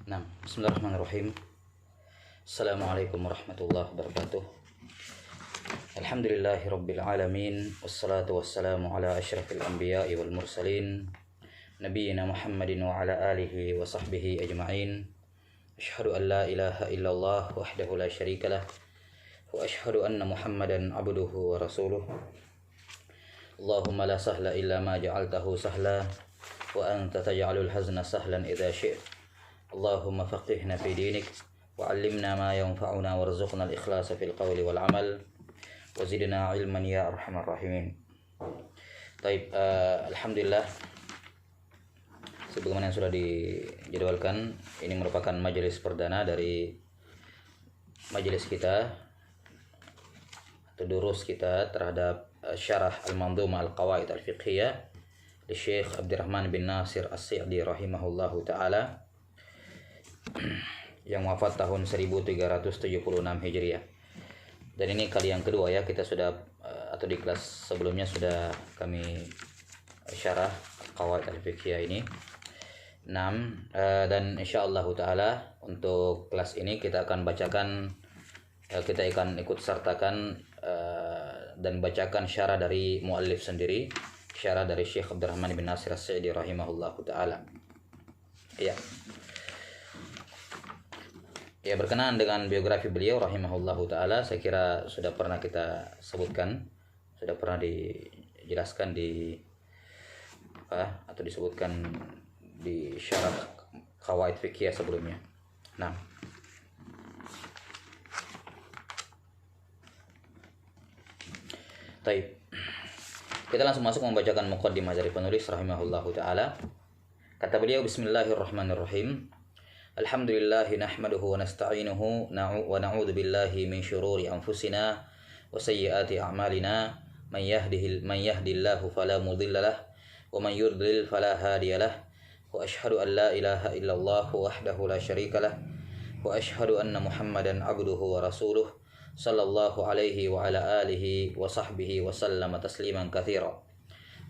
Nah, bismillahirrahmanirrahim. Assalamualaikum warahmatullahi wabarakatuh. Alhamdulillahi rabbil alamin. Wassalatu wassalamu ala asyrafil anbiya'i wal mursalin Nabiyyina Muhammadin wa ala alihi wa sahbihi ajma'in. Asyhadu an la ilaha illallah wahdahu la syarikalah wa asyhadu anna Muhammadan abduhu wa rasuluh. Allahumma la sahla illa ma ja'altahu sahla wa anta taj'alul hazna sahlan idza syi'ta. Allahumma faqihna fi dinik wa 'allimna ma yanfa'una warzuqna al-ikhlasa fil qawli wal 'amal wa zidna 'ilman ya arhamar rahimin. Baik, alhamdulillah, sebagaimana yang sudah dijadwalkan, ini merupakan majelis perdana dari majelis kita atau durus kita terhadap syarah al-manzumah al-qawaid al-fiqhiyah di Syekh Abdurrahman bin Nasir As-Sa'di rahimahullahu taala yang wafat tahun 1376 Hijriah. Dan ini kali yang kedua ya, kita sudah atau di kelas sebelumnya sudah kami syarah qawaid al-fiqhiyah ini 6, dan insyaallah taala untuk kelas ini kita akan bacakan, kita akan ikut sertakan dan bacakan syarah dari muallif sendiri, syarah dari Syekh Abdurrahman bin Nasir As-Sa'di rahimahullahu taala. Ya, berkenaan dengan biografi beliau rahimahullahu taala, saya kira sudah pernah kita sebutkan, sudah pernah dijelaskan atau disebutkan di syarah qawaid fiqhiyah sebelumnya. Nah, baik. Kita langsung masuk membacakan muqaddimah dari penulis rahimahullahu taala. Kata beliau, bismillahirrahmanirrahim. Alhamdulillah nahmaduhu wa nasta'inuhu wa na'udzu billahi min syururi anfusina wa sayyiati a'malina man yahdihillahu fala mudilla lahu wa man yudlil fala hadiya lahu wa asyhadu an la ilaha illallah wahdahu la syarika lahu wa asyhadu anna Muhammadan abduhu wa rasuluh sallallahu alaihi wa ala alihi wa sahbihi wa sallama tasliman katsira.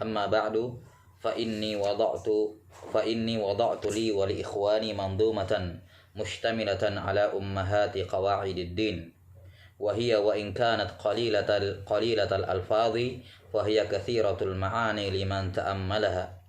Amma ba'du, fa inni wada'tu li wa li ikhwani manzumatan mustamilatan ala ummahati qawaidid din wa hiya wa in kanat qalilatal alfadhi fa hiya kathiratul ma'ani liman ta'ammalaha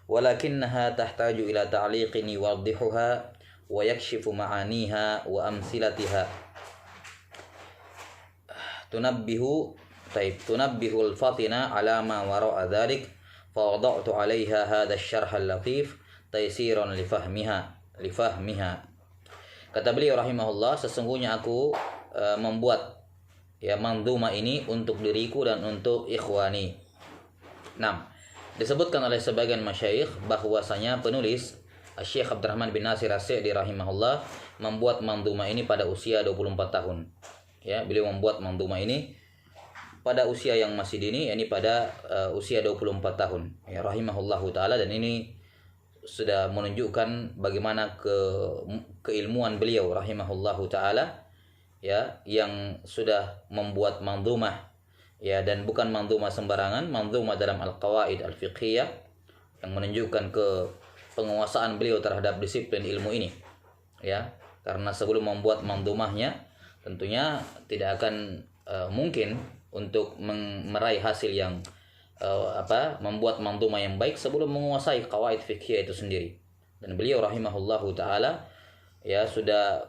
walakinnaha tahtaju ila ta'liqin yuwaddihuha wa yakshifu ma'aniha wa amthilatiha tunabbihu al-fatina ala ma wara'a dhalik فوضعت عليها هذا الشرح اللطيف تيسيرا لفهمها. Kata beliau rahimahullah, sesungguhnya aku membuat ya manzumah ini untuk diriku dan untuk ikhwani. Nah, disebutkan oleh sebagian masyayikh bahwasanya penulis Syekh Abdurrahman bin Nasir As-Sa'di rahimahullah membuat manzumah ini pada usia 24 tahun. Ya, beliau membuat manzumah ini pada usia yang masih dini, yakni pada usia 24 tahun ya rahimahullahu taala, dan ini sudah menunjukkan bagaimana keilmuan beliau rahimahullahu taala ya, yang sudah membuat manzumah ya, dan bukan manzumah sembarangan, manzumah dalam al-qawaid al-fiqhiyah yang menunjukkan penguasaan beliau terhadap disiplin ilmu ini ya. Karena sebelum membuat manzumahnya tentunya tidak akan mungkin untuk meraih hasil yang membuat manzumah yang baik sebelum menguasai qawaid fiqhiyah itu sendiri. Dan beliau rahimahullahu taala ya sudah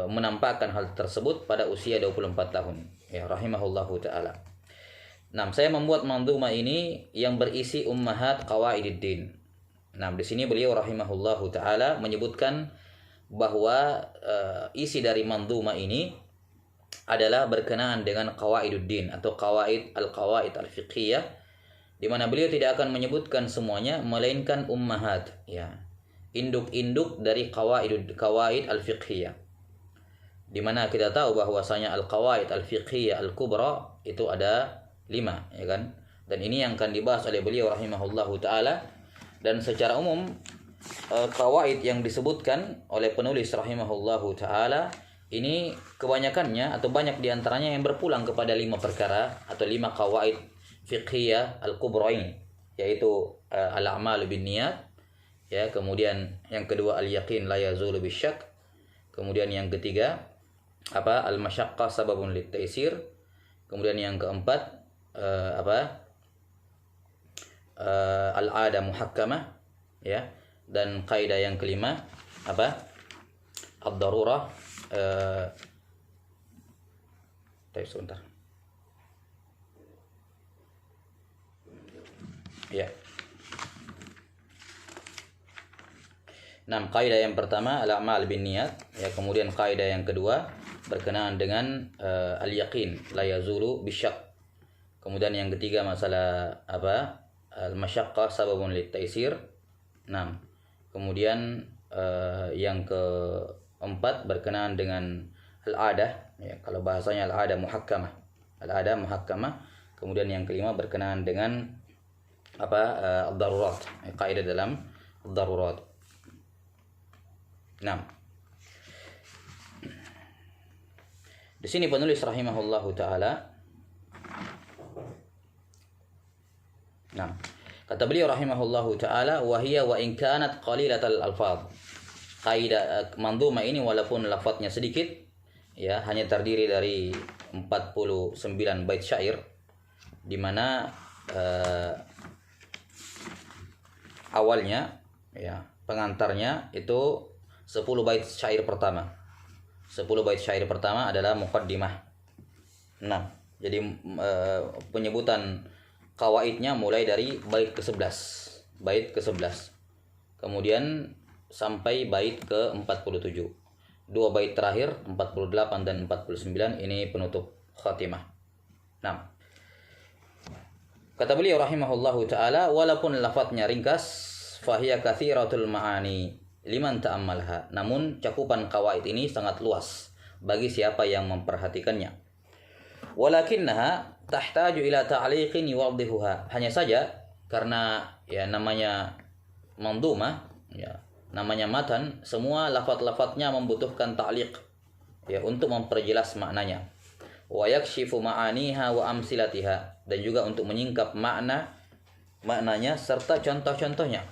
menampakkan hal tersebut pada usia 24 tahun ya rahimahullahu taala. Nah, saya membuat manzumah ini yang berisi ummahat qawaidid din. Nah, di sini beliau rahimahullahu taala menyebutkan bahwa isi dari manzumah ini adalah berkenaan dengan qawaiduddin atau qawaid al-fiqhiyah, di mana beliau tidak akan menyebutkan semuanya melainkan ummahat ya, induk-induk dari qawaid al-fiqhiyah, di mana kita tahu bahwasanya al-qawaid al-fiqhiyah al-kubra itu ada 5 ya kan, dan ini yang akan dibahas oleh beliau rahimahullahu taala. Dan secara umum qawaid yang disebutkan oleh penulis rahimahullahu taala ini kebanyakannya atau banyak diantaranya yang berpulang kepada 5 perkara atau 5 qawaid fiqhiyah al-kubra ini, yaitu al-a'mal bin niyat, Ya, kemudian yang kedua al-yaqin la yazulu bisyak. Kemudian yang ketiga al-masyaqqah sababun lit-taisir. Kemudian yang keempat al-'ada muhakkamah, ya. Dan kaidah yang kelima ad-darurah. Sebentar. Ya. Nah, kaidah yang pertama al-a'mal binniyat, ya. Kemudian kaidah yang kedua berkenaan dengan al-yaqin la yazulu bisyak. Kemudian yang ketiga masalah al-masyaqqah sababun lit-taisir. Nah, kemudian yang keempat berkenaan dengan al-'adah, ya. Kalau bahasanya al-'adah muhakkamah. Al-'adah muhakkamah. Kemudian yang kelima berkenaan dengan ad-darurat, kaidah dalam ad-darurat. Nah, di sini penulis rahimahullahu taala. Nah, kata beliau rahimahullahu taala, wa hiya wa in kanat qalilatal alfaz. Kaidah mandhumah ini walaupun lafadznya sedikit, ya, hanya terdiri dari 49 bait syair, di mana awalnya, ya, pengantarnya itu 10 bait syair pertama. 10 bait syair pertama adalah muqaddimah. Nah, jadi penyebutan kawaidnya mulai dari bait ke-11. Bait ke-11. Kemudian sampai bait ke-47. 2 bait terakhir 48 dan 49 ini penutup khatimah. Nah, kata beliau rahimahullahu taala, walaupun lafadznya ringkas, fahiya katsiratul ma'ani liman ta'ammalha. Namun cakupan kawaid ini sangat luas bagi siapa yang memperhatikannya. Walakinnaha tahtaju ila ta'liqin yuwaddihuha. Hanya saja karena, ya, namanya mandhumah, ya, namanya matan, semua lafaz-lafaznya membutuhkan ta'liq, ya, untuk memperjelas maknanya. Wa yakshifu ma'aniha wa amsilatiha, dan juga untuk menyingkap maknanya serta contoh-contohnya.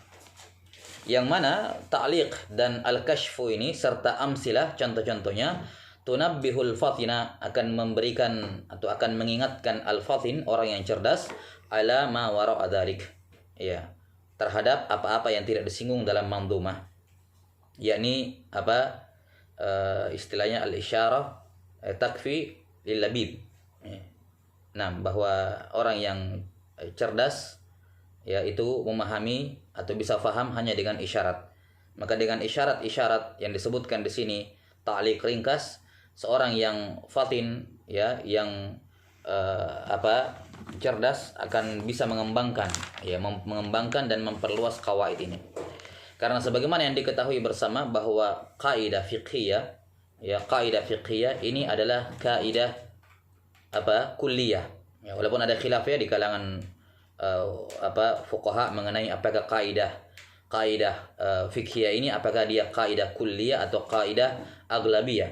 Yang mana ta'liq dan al-kashfu ini serta amsilah, contoh-contohnya, tunabbihul fatina, akan memberikan atau akan mengingatkan al-fatin, orang yang cerdas, ala ma wara'a dzalik, ya, terhadap apa-apa yang tidak disinggung dalam mandhumah, yakni istilahnya al-isyarah takfi lil labib. Nah, bahwa orang yang cerdas, ya, itu memahami atau bisa faham hanya dengan isyarat. Maka dengan isyarat-isyarat yang disebutkan di sini, ta'liq ringkas, seorang yang fatin, ya, yang cerdas akan bisa mengembangkan, ya, mengembangkan dan memperluas kawaid ini. Karena sebagaimana yang diketahui bersama bahwa kaidah fiqhiyah, ya, kaidah fiqhiyah ini adalah kaidah kulliyah. Ya, walaupun ada khilaf, ya, di kalangan fuqaha mengenai apakah kaidah fiqhiyah ini apakah dia kaidah kulliyah atau kaidah aglabiyah.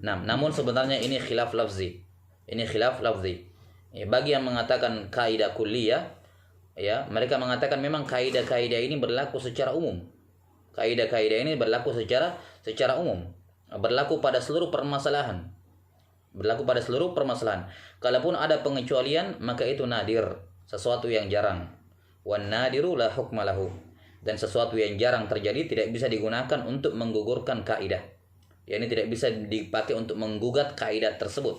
Nah, namun sebenarnya ini khilaf lafzi. Ya, bagi yang mengatakan kaidah kulliyah, ya, mereka mengatakan memang kaidah-kaidah ini berlaku secara umum. Kaidah-kaidah ini berlaku secara umum, berlaku pada seluruh permasalahan. Kalaupun ada pengecualian, maka itu nadir, sesuatu yang jarang. Wan nadiru la hukma lahu. Dan sesuatu yang jarang terjadi tidak bisa digunakan untuk menggugurkan kaidah. Ya, ini tidak bisa dipakai untuk menggugat kaidah tersebut.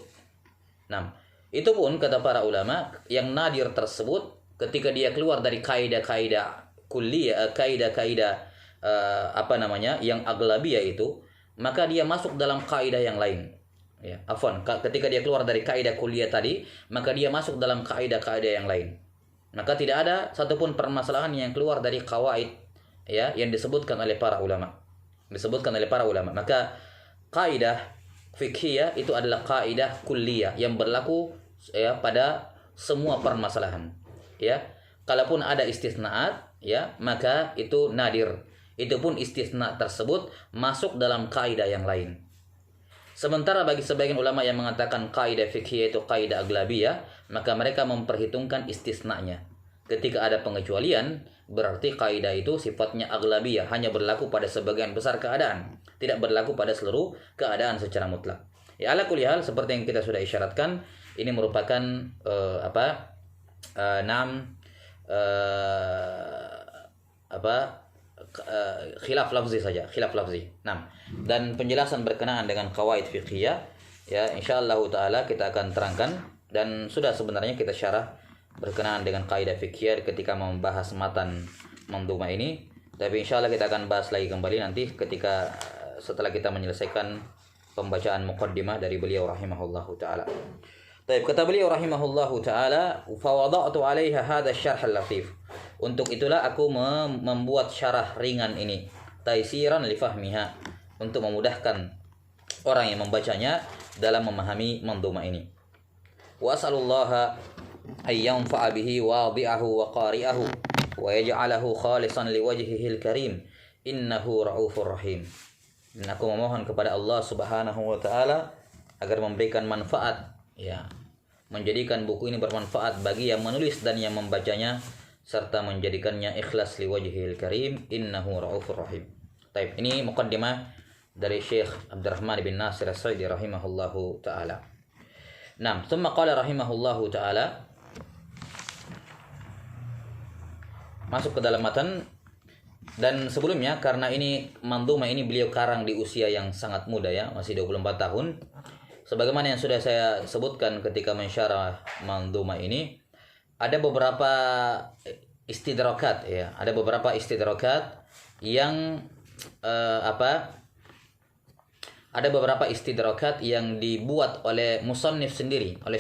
Nah, itu pun kata para ulama, yang nadir tersebut ketika dia keluar dari kaidah-kaidah kulliyah, kaidah-kaidah yang aglabiyah itu, maka dia masuk dalam kaidah yang lain. Ya, ketika dia keluar dari kaidah kulliyah tadi, maka dia masuk dalam kaidah-kaidah yang lain. Maka tidak ada satupun permasalahan yang keluar dari kawaid, ya, yang disebutkan oleh para ulama. Maka kaidah fiqhiyah itu adalah kaidah kulliyah yang berlaku, ya, pada semua permasalahan. Ya, kalaupun ada istisnaat, ya, maka itu nadir. Itu pun istisna tersebut masuk dalam kaidah yang lain. Sementara bagi sebagian ulama yang mengatakan kaidah fiqhiyah itu kaidah aglabiyah, maka mereka memperhitungkan istisnanya. ketika ada pengecualian, berarti kaidah itu sifatnya aghlabiyah, hanya berlaku pada sebagian besar keadaan, tidak berlaku pada seluruh keadaan secara mutlak. Ya, ala kulli hal, seperti yang kita sudah isyaratkan, ini merupakan khilaf lafzi saja, khilaf lafzi. Dan penjelasan berkenaan dengan qawaid fiqhiyah, ya insyaallah taala kita akan terangkan, dan sudah sebenarnya kita syarah berkenaan dengan kaidah fiqhiyah ketika membahas matan mandhumah ini. Tapi insyaallah kita akan bahas lagi kembali nanti ketika setelah kita menyelesaikan pembacaan muqaddimah dari beliau rahimahullahu taala. Baik, kata beliau rahimahullahu taala, fa wada'tu 'alaiha hadha asy-syarh al-latif. Untuk itulah aku membuat syarah ringan ini, taisiran li fahmiha, untuk memudahkan orang yang membacanya dalam memahami mandhumah ini. Wa as'alullaha ay yanfa'a bihi wadi'ahu wa qari'ahu wa yaj'alahu khalisan liwajhihil karim, innahu ra'ufur rahim. Dan aku memohon kepada Allah Subhanahu wa taala agar memberikan manfaat, ya, menjadikan buku ini bermanfaat bagi yang menulis dan yang membacanya, serta menjadikannya ikhlas liwajhihil karim, innahu ra'ufur rahim. Baik, ini muqaddimah dari Syekh Abdurrahman bin Nasir As-Sa'idi rahimahullahu taala. Thumma qala rahimahullahu taala, masuk ke dalam matan. Dan sebelumnya, karena ini mandhumah ini beliau karang di usia yang sangat muda, ya, masih 24 tahun. Sebagaimana yang sudah saya sebutkan ketika mensyarah mandhumah ini, ada beberapa istidrakat, ya, ada beberapa istidrakat yang ada beberapa istidrakat yang dibuat oleh musannif sendiri, oleh